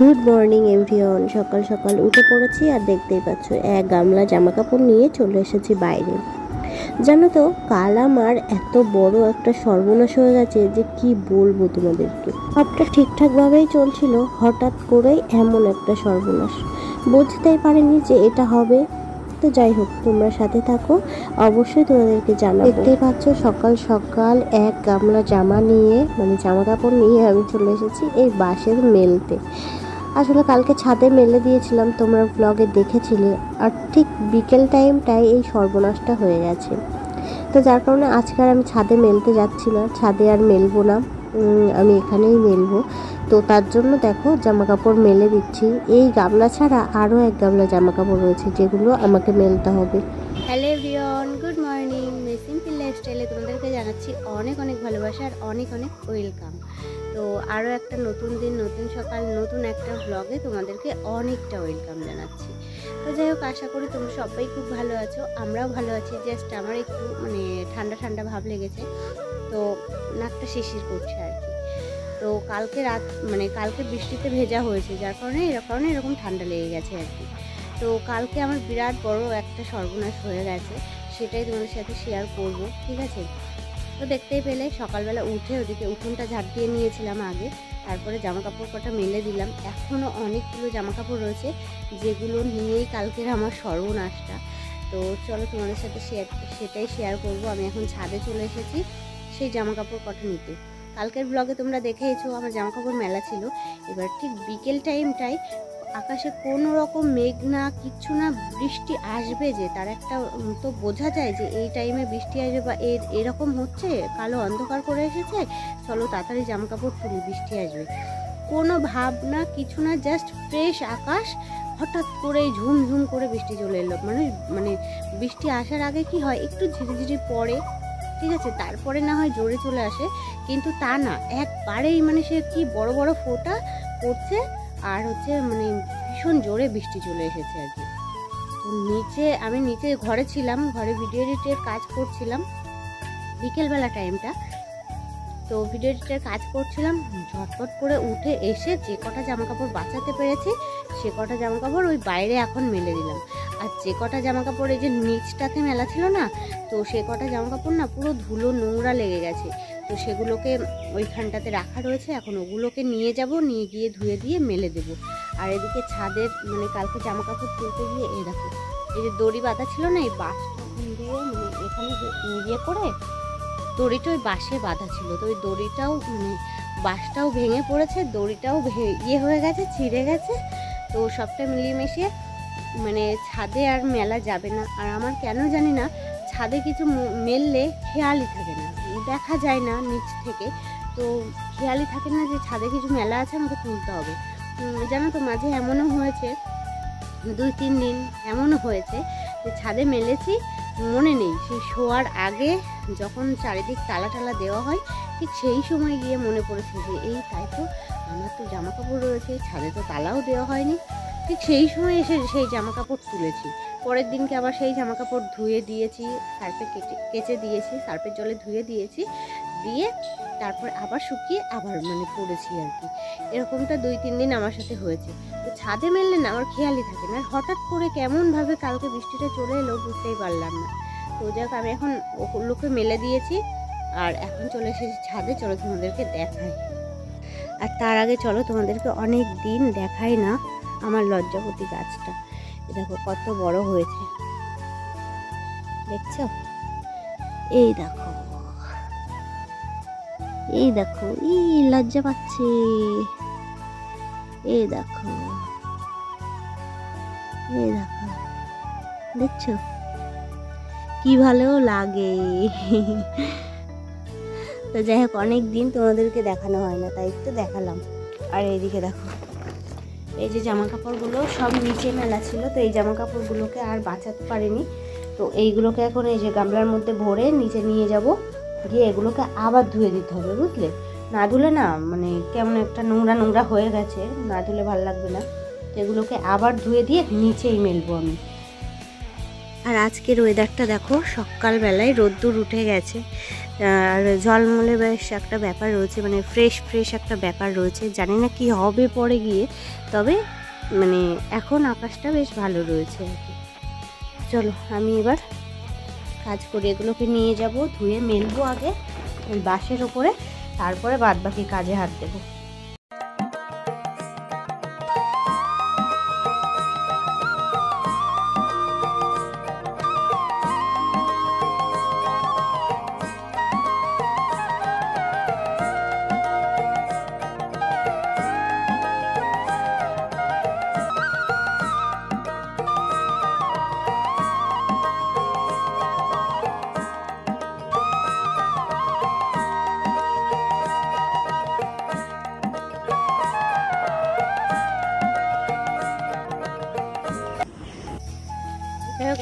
Good morning everyone. সকাল সকাল উঠে পড়েছি আর দেখতেই পাচ্ছ এক গামলা জামা কাপড় নিয়ে চলে এসেছি বাইরে। জানো তো কাল আমার এত বড় একটা সর্বনাশ হয়ে গেছে যে কি বলবো তোমাদেরকে। সবটা ঠিকঠাকভাবেই চলছিল, হঠাৎ করেই এমন একটা সর্বনাশ, বুঝতেই পারিনি যে এটা হবে। তো যাই হোক, তোমরা সাথে থাকো, অবশ্যই তোমাদেরকে জানাবো। দেখতেই পাচ্ছ সকাল সকাল এক গামলা জামা নিয়ে জামা কাপড় নিয়ে আমি চলে এসেছি এই বাঁশের মেলতে। আসলে কালকে ছাদে মেলে দিয়েছিলাম, তোমরা ব্লগে দেখেছিলে, আর ঠিক বিকেল টাইমটায় এই সর্বনাশটা হয়ে গেছে। তো যার কারণে আজকে আর আমি ছাদে মেলতে যাচ্ছি না, ছাদে আর মেলবো না, আমি এখানেই মেলবো। তো তার জন্য দেখো জামা কাপড় মেলে দিচ্ছি। এই গামলা ছাড়া আরও এক গামলা জামা কাপড় রয়েছে যেগুলো আমাকে মেলতে হবে। Hello everyone, good morning. Simple লাইফস্টাইলে তোমাদেরকে জানাচ্ছি অনেক অনেক ভালোবাসা আর অনেক অনেক ওয়েলকাম। তো আরও একটা নতুন দিন, নতুন সকাল, নতুন একটা ব্লগে তোমাদেরকে অনেকটা ওয়েলকাম জানাচ্ছি। তো যাই হোক, আশা করি তোমরা সবাই খুব ভালো আছো, আমরাও ভালো আছি। জাস্ট আমার একটু ঠান্ডা ঠান্ডা ভাব লেগেছে, তো নাকটা শিরশির করছে আর কি। তো কালকে রাত কালকে বৃষ্টিতে ভেজা হয়েছে, যার কারণে এরকম ঠান্ডা লেগে গেছে আর কি। তো কালকে আমার বিরাট বড় একটা সর্বনাশ হয়ে গেছে, সেটাই তোমাদের সাথে শেয়ার করব, ঠিক আছে? তো দেখতেই পেলে সকালবেলা উঠে ওদিকে উঠোনটা ঝাড় দিয়ে নিয়েছিলাম আগে, তারপরে জামা কাপড় কটা মেলে দিলাম। এখনও অনেকগুলো জামা কাপড় রয়েছে যেগুলো নিয়েই কালকের আমার সর্বনাশটা। তো চলো তোমাদের সাথে সেটাই শেয়ার করব। আমি এখন ছাদে চলে এসেছি সেই জামা কাপড় কটা নিতে। কালকের ব্লগে তোমরা দেখেছো আমার জামা কাপড় মেলা ছিল। এবার ঠিক বিকেল টাইমটাই আকাশে কোনো রকম মেঘ না, কিচ্ছু না, বৃষ্টি আসবে যে তার একটা তো বোঝা যায় যে এই টাইমে বৃষ্টি আসবে বা এরকম হচ্ছে, কালো অন্ধকার করে এসেছে, চলো তাড়াতাড়ি জামা কাপড় তুলি, বৃষ্টি আসবে। কোনো ভাবনা কিছু না, জাস্ট ফ্রেশ আকাশ, হঠাৎ করে ঝুমঝুম করে বৃষ্টি চলে এলো। বৃষ্টি আসার আগে কি হয়, একটু ঝিরিঝিরি পড়ে, ঠিক আছে, তারপরে না হয় জোরে চলে আসে, কিন্তু তা না, একবারেই সে কি বড় বড় ফোঁটা পড়ছে আর ভীষণ জোরে বৃষ্টি চলে এসেছে আর কি। তো আমি নিচে ঘরে ছিলাম, ঘরে ভিডিও এডিটের কাজ করছিলাম বিকেলবেলা টাইমটা। তো ভিডিও এডিটের কাজ করছিলাম, ঝটপট করে উঠে এসে যে কটা জামা কাপড় বাঁচাতে পেরেছি সে কটা জামা কাপড় ওই বাইরে এখন মেলে দিলাম। আর যে কটা জামা কাপড় এই যে নিচটাতে মেলা ছিল না, তো সে কটা জামা কাপড় না পুরো ধুলো নোংরা লেগে গেছে। তো সেগুলোকে ওইখানটাতে রাখা রয়েছে, এখন ওগুলোকে নিয়ে যাব, নিয়ে গিয়ে ধুয়ে দিয়ে মেলে দেব। আর এদিকে ছাদের কালকে জামা কাপড় তুলতে গিয়ে এই দেখো, এই যে দড়ি বাঁধা ছিল না, এই বাঁশটা দিয়ে এখানে ইয়ে করে দড়িটা ওই বাঁশে বাঁধা ছিল, তো ওই দড়িটাও বাঁশটাও ভেঙে পড়েছে, দড়িটাও ইয়ে হয়ে গেছে, ছিঁড়ে গেছে। তো সবটা মিলিয়ে মিশিয়ে ছাদে আর মেলা যাবে না। আর আমার কেন জানি না ছাদে কিছু মেললে খেয়ালই থাকে না, দেখা যায় না নিচ থেকে, তো খেয়ালই থাকে না যে ছাদে কিছু মেলা আছে, আমাকে তুলতে হবে। জানো তো মাঝে এমনও হয়েছে, 2-3 দিন এমনও হয়েছে যে ছাদে মেলেছি, মনে নেই, সেই শোয়ার আগে যখন চারিদিক তালা টালা দেওয়া হয় ঠিক সেই সময় গিয়ে মনে পড়েছে যে এই তাই তো, আমার তো জামা কাপড় রয়েছে, ছাদে তো তালাও দেওয়া হয়নি। ঠিক সেই সময় এসে সেই জামা কাপড় তুলেছি, পরের দিনকে আবার সেই জামা কাপড় ধুয়ে দিয়েছি, সার্ফে কেচে দিয়েছি, সার্ফের জলে ধুয়ে দিয়েছি, দিয়ে তারপরে আবার শুকিয়ে আবার পড়েছি আর কি। এরকমটা 2-3 দিন আমার সাথে হয়েছে। তো ছাদে মেললে না আমার খেয়ালই থাকে না, হঠাৎ করে কেমনভাবে কালকে বৃষ্টিটা চলে এলো বুঝতেই পারলাম না। তো যাক, আমি এখন ওগুলোকে মেলে দিয়েছি আর এখন চলে এসেছি ছাদে, চলো তোমাদেরকে দেখাই। আর তার আগে চলো তোমাদেরকে অনেক দিন দেখাই না আমার লজ্জাপতি গাছটা, দেখো কত বড় হয়েছে, দেখছো? এই দেখো, এই দেখো, লজ্জা পাচ্ছে, এই দেখো, এই দেখো, দেখছো কি ভালো লাগে। তো যাই হোক, অনেক দিন তোমাদেরকে দেখানো হয় না, তাই একটু দেখালাম। আর এইদিকে দেখো, এই যে জামা কাপড়গুলো সব নিচে মেলা ছিল, তো এই জামা কাপড়গুলোকে আর বাঁচাতে পারিনি। তো এইগুলোকে এখন এই যে গামলার মধ্যে ভরে নিচে নিয়ে যাব, গিয়ে এগুলোকে আবার ধুয়ে দিতে হবে, বুঝলে? না ধুলে না কেমন একটা নোংরা নোংরা হয়ে গেছে, না ধুলে ভালো লাগবে না। তো এগুলোকে আবার ধুয়ে দিয়ে নিচেই মেলবো আমি। আর আজকের ওয়েদারটা দেখো, সকালবেলায় রোদ্দুর উঠে গেছে আর ঝলমলে বেশ একটা ব্যাপার রয়েছে, মানে ফ্রেশ ফ্রেশ একটা ব্যাপার রয়েছে। জানি না কি হবে পরে গিয়ে, তবে মানে এখন আকাশটা বেশ ভালো রয়েছে আর কি। চলো আমি এবার কাজ করি, এগুলোকে নিয়ে যাব, ধুয়ে মেলবো আগে ওই বাঁশের ওপরে, তারপরে বাদবাকি কাজে হাত দেবো।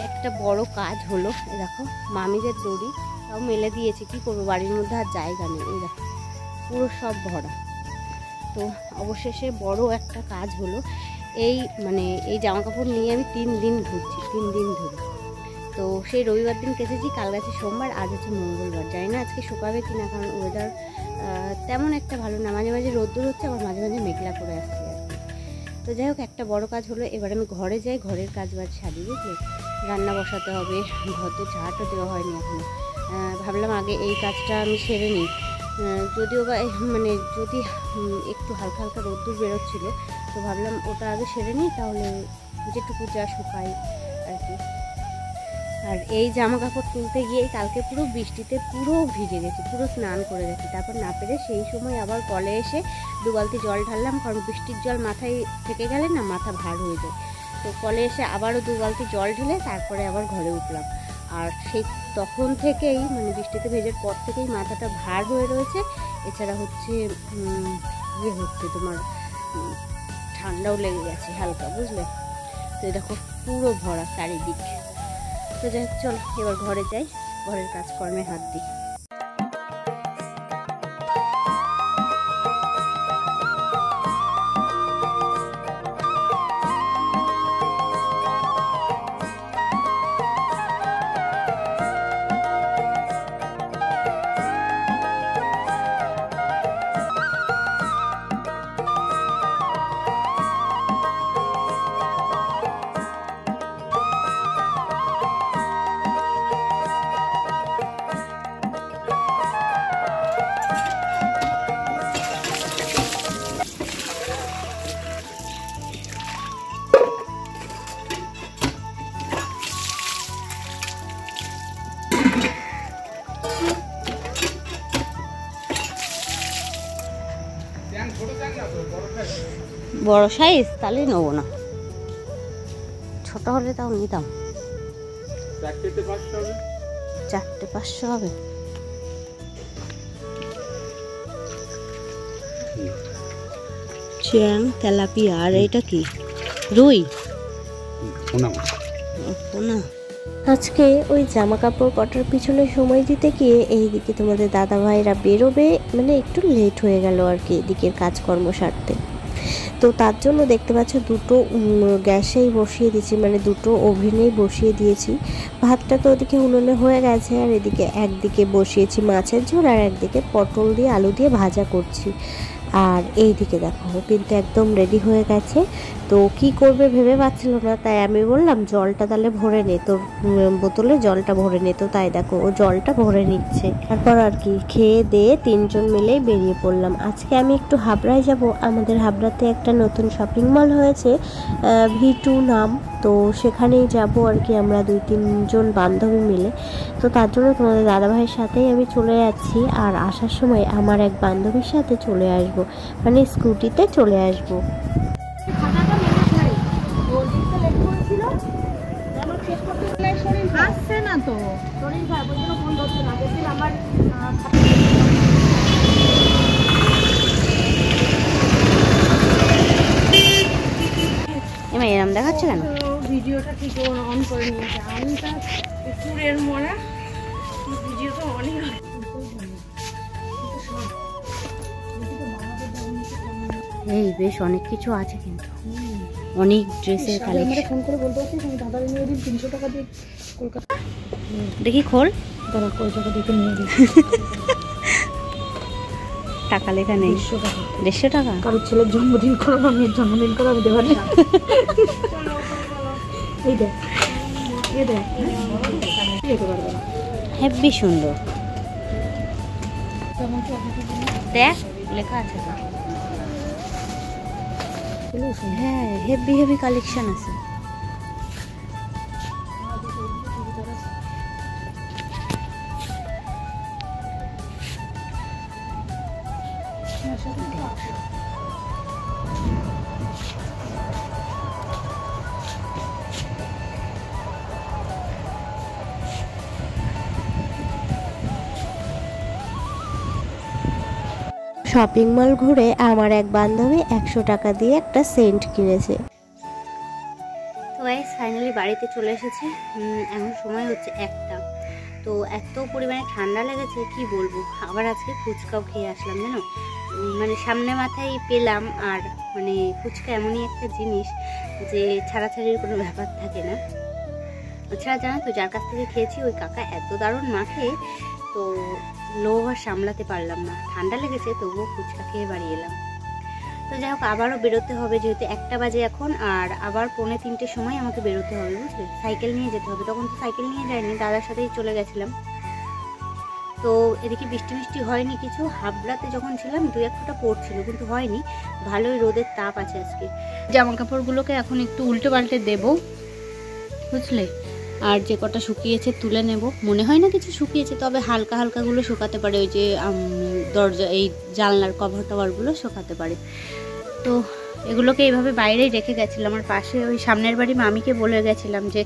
একটা বড় কাজ হলো, এই দেখো মামিদের দড়ি তাও মেলে দিয়েছে, কি করবো, বাড়ির মধ্যে আর জায়গা নেই, এই দেখো পুরো সব ভরা। তো অবশেষে বড় একটা কাজ হলো, এই মানে এই জামা কাপড় নিয়ে আমি 3 দিন ঘুরছি, 3 দিন ধরে। তো সেই রবিবার দিন কেচেছি, কাল গেছে সোমবার, আজ হচ্ছে মঙ্গলবার। জানি না আজকে শুকাবে কিনা, কারণ ওয়েদার তেমন একটা ভালো না, মাঝে মাঝে রোদ্দুর হচ্ছে, আবার মাঝে মাঝে মেঘলা করে আসছে আর কি। তো যাই হোক, একটা বড় কাজ হলো। এবার আমি ঘরে যাই, ঘরের কাজ বাজ সারি, বুঝলে, রান্না বসাতে হবে, ঘর তো ঝাঁটও দেওয়া হয়নি এখনো। ভাবলাম আগে এই কাজটা আমি সেরে নিই, যদিও বা মানে যদি একটু হালকা হালকা রোদ্দুর বেরোচ্ছিল, তো ভাবলাম ওটা আগে সেরে নিই, তাহলে যেটুকু যা শুকাই আর কি। আর এই জামা কাপড় তুলতে গিয়ে কালকে পুরো বৃষ্টিতে পুরো ভিজে গেছি, পুরো স্নান করে গেছি। তারপর না পেরে সেই সময় আবার কলে এসে 2 বালতি জল ঢাললাম, কারণ বৃষ্টির জল মাথায় থেকে গেলে না মাথা ভার হয়ে যায়। তো কলে এসে আবারও 2 বালতি জল ঢেলে তারপরে আবার ঘরে উঠলাম। আর সেই তখন থেকেই মানে বৃষ্টিতে ভেজার পর থেকেই মাথাটা ভার হয়ে রয়েছে। এছাড়া হচ্ছে হচ্ছে তোমার ঠান্ডাও লেগে গেছে হালকা, বুঝলে। তো দেখো পুরো ভরা চারিদিক। তো যাই হোক, চলো এবার ঘরে যাই, ঘরের কাজকর্মে হাত দিই। বড় সাইজ তাহলে নেবো না, ছোট হলে তাও নিতাম। 4টে 500 হবে। চ্যাং, তেলাপিয়া, আর এটা কি রুই, পোনা। আজকে ওই জামা কাপড় কটার পিছনে সময় দিতে গিয়ে এইদিকে তোমাদের দাদা ভাইরা বেরোবে, মানে একটু লেট হয়ে গেল আর কি এদিকের কাজকর্ম সারতে। তো তার জন্য দেখতে পাচ্ছ 2টো গ্যাসেই বসিয়ে দিয়েছি, মানে 2টো ওভেনেই বসিয়ে দিয়েছি। ভাতটা তো ওদিকে উনুনে হয়ে গেছে, আর এদিকে একদিকে বসিয়েছি মাছের ঝোল, আর একদিকে পটল দিয়ে আলু দিয়ে ভাজা করছি। আর এইদিকে দেখো কিন্তু একদম রেডি হয়ে গেছে। তো কি করবে ভেবে পাচ্ছিল না, তাই আমি বললাম জলটা তাহলে ভরে নে, তোর বোতলে জলটা ভরে নে। তো তাই দেখো ও জলটা ভরে নিচ্ছে। তারপর আর কি খেয়ে দিয়ে 3জন মিলেই বেরিয়ে পড়লাম। আজকে আমি একটু হাবড়ায় যাব, আমাদের হাবড়াতে একটা নতুন শপিং মল হয়েছে, V2 নাম। তো সেখানেই যাব আর কি, আমরা 2-3জন বান্ধবী মিলে। তো তার জন্য তোমাদের দাদাভাইয়ের সাথেই আমি চলে যাচ্ছি, আর আসার সময় আমার এক বান্ধবীর সাথে চলে আসবো, মানে স্কুটিতে চলে আসবো। এরম দেখাচ্ছে কেন? ভিডিওটা ঠিক অন করে নিয়েছে, আমি তার পুকুরের মরা ভিডিও তো অনেক। এই বেশ অনেক কিছু আছে, কিন্তু অনেক ড্রেসের কালেকশন। ফোন করে বলতে পারছিস আমি দাদা নিয়ে দিন 300 টাকা দিয়ে কলকাতা দেখি খোল। দাঁড়া কই টাকা দেখে নিয়ে গেছি। টাকা লেখা নেই। 150 টাকা। কারোর ছেলের জন্মদিন করো, মেয়ের জন্মদিন করো, আমি দেবার না। এই দেখ, এই দেখ, যেতে পারবে না। হেব্বি সুন্দর। কেমন কি আপনাকে দেখ লেখা আছে তো। হ্যাঁ হেভি হেভি কালেকশন আছে। শপিং মল ঘুরে আমার এক বান্ধবী 100 টাকা দিয়ে একটা সেন্ট কিনেছে। তো গাইস ফাইনালি বাড়িতে চলে এসেছি। এখন সময় হচ্ছে 1টা। তো এত পরিমাণে ঠান্ডা লেগেছে কি বলবো। আবার আজকে ফুচকাও খেয়ে আসলাম জানো। মানে সামনে মাথায় পেলাম। আর মানে ফুচকা এমনই একটা জিনিস যে ছাড়াছাড়ির কোনো ব্যাপার থাকে না। এছাড়া জানো তো যার কাছ থেকে খেয়েছি ওই কাকা এত দারুণ মাখে, তো লোভ আর সামলাতে পারলাম না। ঠান্ডা লেগেছে তবুও ফুচকা খেয়ে বাড়ি এলাম। তো যাই হোক আবারও বেরোতে হবে, যেহেতু 1টা বাজে এখন, আর আবার 2:45-র সময় আমাকে বেরোতে হবে বুঝলে। সাইকেল নিয়ে যেতে হবে। তখন তো সাইকেল নিয়ে যাইনি, দাদার সাথেই চলে গেছিলাম। তো এদিকে বৃষ্টি মিষ্টি হয়নি কিছু। হাবড়াতে যখন ছিলাম 2-1 ফোঁটা পড়ছিল, কিন্তু হয়নি। ভালোই রোদের তাপ আছে আজকে। জামা কাপড়গুলোকে এখন একটু উল্টে পাল্টে দেবো বুঝলে। আর যে কটা শুকিয়েছে তুলে নেব। মনে হয় না কিছু শুকিয়েছে, তবে হালকা হালকাগুলো শুকাতে পারে। ওই যে দরজা এই জানলার কভার টভারগুলো শুকাতে পারে। তো এগুলোকে এইভাবে বাইরেই রেখে গেছিলাম। আমার পাশে ওই সামনের বাড়ি মামিকে বলে গেছিলাম যে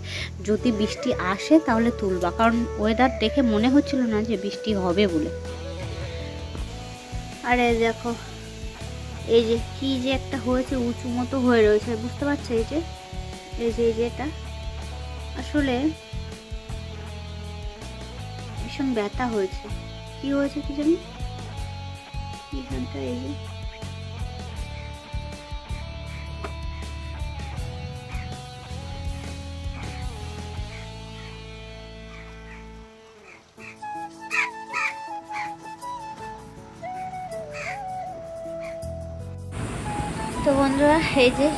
যদি বৃষ্টি আসে তাহলে তুলবা, কারণ ওয়েদার দেখে মনে হচ্ছিল না যে বৃষ্টি হবে বলে। আরে দেখো এই যে কি যে একটা হয়েছে, উঁচু মতো হয়ে রয়েছে, বুঝতে পারছো? এই যে এটা আসলে ভীষণ ব্যথা হয়েছে। কি হয়েছে কি জানি এখানটা। এই যে তো বন্ধুরা এই যে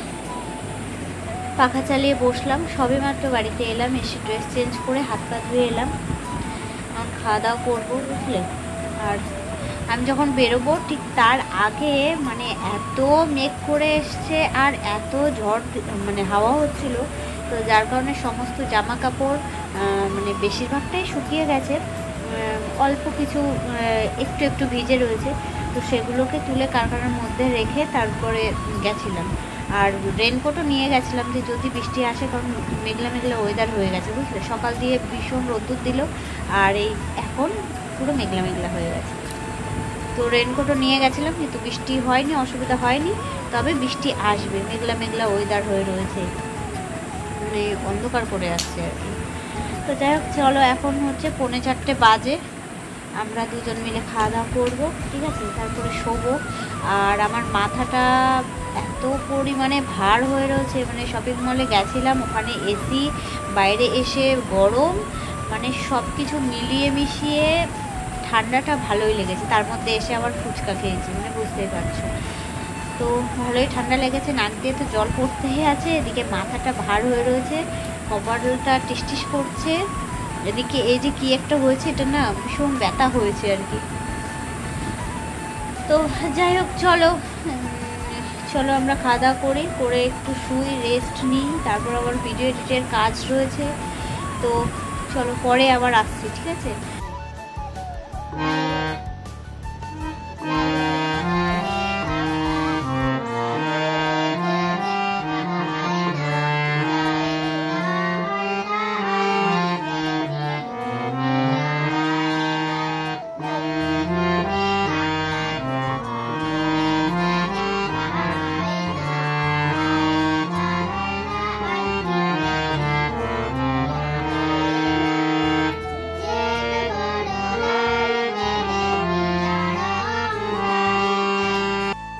পাখা চালিয়ে বসলাম। সবে মাত্র বাড়িতে এলাম, এসে ড্রেস চেঞ্জ করে হাত পা ধুয়ে এলাম। এখন খাওয়া দাওয়া করবো বুঝলে। আর আমি যখন বেরোবো ঠিক তার আগে মানে এত মেঘ করে এসছে আর এত ঝড় মানে হাওয়া হচ্ছিল, তো যার কারণে সমস্ত জামা কাপড় মানে বেশিরভাগটাই শুকিয়ে গেছে। অল্প কিছু একটু একটু ভিজে রয়েছে, তো সেগুলোকে তুলে কারখানার মধ্যে রেখে তারপরে গেছিলাম। আর রেনকোটও নিয়ে গেছিলাম যে যদি বৃষ্টি আসে, কারণ মেঘলা মেঘলা ওয়েদার হয়ে গেছে বুঝলে। সকাল দিয়ে ভীষণ রোদ্দুর দিল, আর এই এখন পুরো মেঘলা মেঘলা হয়ে গেছে। তো রেনকোটও নিয়ে গেছিলাম, কিন্তু বৃষ্টি হয়নি, অসুবিধা হয়নি। তবে বৃষ্টি আসবে, মেঘলা মেঘলা ওয়েদার হয়ে রয়েছে, মানে অন্ধকার করে আসছে আর কি। তো যাই হোক চলো, এখন হচ্ছে 3:45 বাজে। আমরা দুজন মিলে খাওয়া দাওয়া করবো, ঠিক আছে, তারপরে শোবো। আর আমার মাথাটা এত পরিমাণে ভার হয়ে রয়েছে, মানে শপিং মলে গেছিলাম, ওখানে এসি, বাইরে এসে গরম, মানে সব কিছু মিলিয়ে মিশিয়ে ঠান্ডাটা ভালোই লেগেছে। তার মধ্যে এসে আবার ফুচকা খেয়েছি, মানে বুঝতেই পারছো। তো ভালোই ঠান্ডা লেগেছে, নাক দিয়ে তো জল পড়তেই আছে। এদিকে মাথাটা ভার হয়ে রয়েছে, কপালটা টিসটিস করছে। এদিকে এই যে কি একটা হয়েছে, এটা না ভীষণ ব্যথা হয়েছে আর কি। তো যাই হোক চলো আমরা খাওয়া দাওয়া করি, করে একটু শুই, রেস্ট নিই। তারপর আবার ভিডিও এডিটের কাজ রয়েছে। তো চলো পরে আবার আসছি, ঠিক আছে।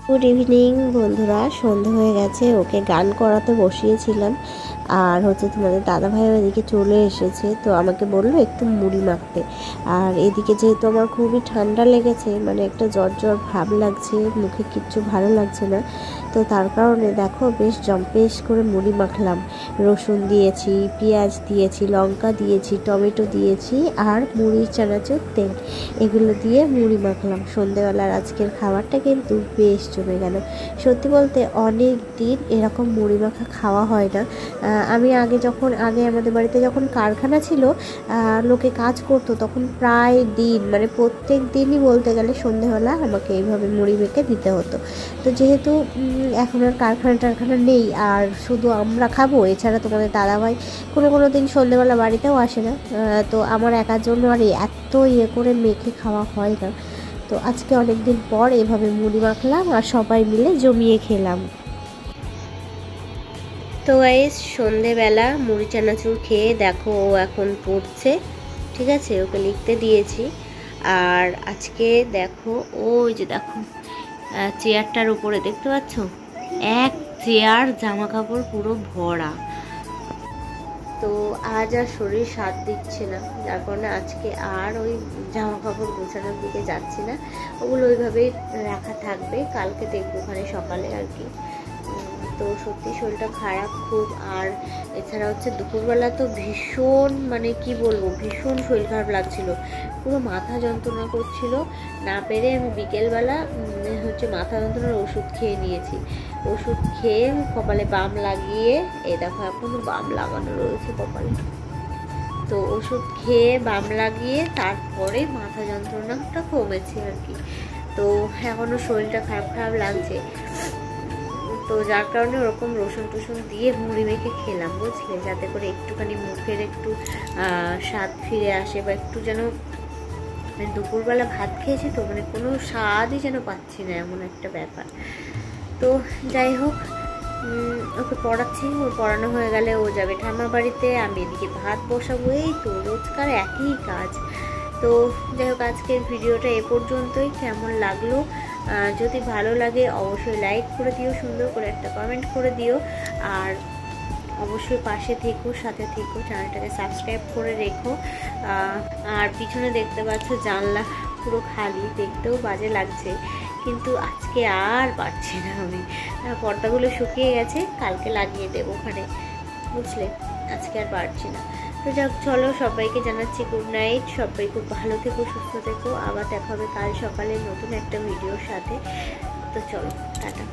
গুড ইভিনিং বন্ধুরা, সন্ধ্যা হয়ে গেছে। ওকে গান করাতে বসিয়েছিলাম, আর হচ্ছে তোমাদের দাদাভাইও এদিকে চলে এসেছে, তো আমাকে বললো একটু মুড়ি মাখতে। আর এদিকে যেহেতু আমার খুবই ঠান্ডা লেগেছে, মানে একটা জ্বর জ্বর ভাব লাগছে, মুখে কিচ্ছু ভালো লাগছে না, তো তার কারণে দেখো বেশ জম্পেশ করে মুড়ি মাখলাম। রসুন দিয়েছি, পেঁয়াজ দিয়েছি, লঙ্কা দিয়েছি, টমেটো দিয়েছি, আর মুড়ি চানাচুর তেল, এগুলো দিয়ে মুড়ি মাখলাম। সন্ধেবেলার আজকের খাবারটা কিন্তু বেশ জমে গেল। সত্যি বলতে অনেক দিন এরকম মুড়ি মাখা খাওয়া হয় না। আমি আগে আমাদের বাড়িতে যখন কারখানা ছিল, লোকে কাজ করতো, তখন প্রায় দিন মানে প্রত্যেক দিনই বলতে গেলে সন্ধেবেলা আমাকে এইভাবে মুড়ি মেখে দিতে হতো। তো যেহেতু এখন আর কারখানা নেই, আর শুধু আমরা খাবো, এছাড়া তোমাদের দাদাভাই কোনো দিন সন্ধেবেলা বাড়িতেও আসে না, তো আমার একার জন্য আর এত করে মেখে খাওয়া হয় না। তো আজকে অনেক দিন পর এভাবে মুড়ি মাখলাম আর সবাই মিলে জমিয়ে খেলাম। তো গাইস, সন্ধেবেলা মুড়ি চানাচুর খেয়ে দেখো ও এখন পড়ছে, ঠিক আছে, ওকে লিখতে দিয়েছি। আর আজকে দেখো ওই যে দেখো চেয়ারটার উপরে দেখতে পাচ্ছ, এক চেয়ার জামা কাপড় পুরো ভরা। তো আজ আর শরীর সাথ দিচ্ছে না, যার কারণে আজকে আর ওই জামা কাপড় গোছানোর দিকে যাচ্ছি না, ওগুলো ওইভাবেই রাখা থাকবে, কালকে দেখবো ওখানে সকালে আর কি। তো সত্যি শরীরটা খারাপ খুব। আর এছাড়া হচ্ছে দুপুরবেলা তো ভীষণ মানে কি বলবো, ভীষণ শরীর খারাপ লাগছিল, পুরো মাথা যন্ত্রণা করছিল, না পেরে আমি বিকেলবেলা হচ্ছে মাথা যন্ত্রণার ওষুধ খেয়ে নিয়েছি। ওষুধ খেয়ে কপালে বাম লাগিয়ে, এই দেখো এখনো বাম লাগানো রয়েছে কপালে, তো ওষুধ খেয়ে বাম লাগিয়ে তারপরে মাথা যন্ত্রণাটা কমেছে আর কি। তো এখনও শরীরটা খারাপ লাগছে, তো যার কারণে ওরকম রসুন টসুন দিয়ে মুড়ি মেখে খেলাম, বুঝলে, যাতে করে একটুখানি মুখের একটু স্বাদ ফিরে আসে, বা একটু যেন মানে দুপুরবেলা ভাত খেয়েছি তো মানে কোনো স্বাদই যেন পাচ্ছি না, এমন একটা ব্যাপার। তো যাই হোক, ওকে পড়াচ্ছি, ওর পড়ানো হয়ে গেলে ও যাবে ঠাম্মার বাড়িতে, আমি এদিকে ভাত বসাবো, এই তো রোজকার একই কাজ। তো যাই হোক, আজকের ভিডিওটা এ পর্যন্তই। কেমন লাগলো যদি ভালো লাগে অবশ্যই লাইক করে দিও, সুন্দর করে একটা কমেন্ট করে দিও, আর অবশ্যই পাশে থেকো, সাথে থেকো, চ্যানেলটাকে সাবস্ক্রাইব করে রেখো। আর পিছনে দেখতে পাচ্ছ জানলা পুরো খালি, দেখতেও বাজে লাগছে, কিন্তু আজকে আর পারছি না আমি, পর্দাগুলো শুকিয়ে গেছে, কালকে লাগিয়ে দেবো ওখানে, বুঝলে, আজকে আর পারছি না। তো যাক, চলো, সবাইকে জানাচ্ছি গুড নাইট, সবাই খুব ভালো থেকো, সুস্থ থেকো, আবার দেখা হবে কাল সকালে নতুন একটা ভিডিওর সাথে। তো চলো, টাটা।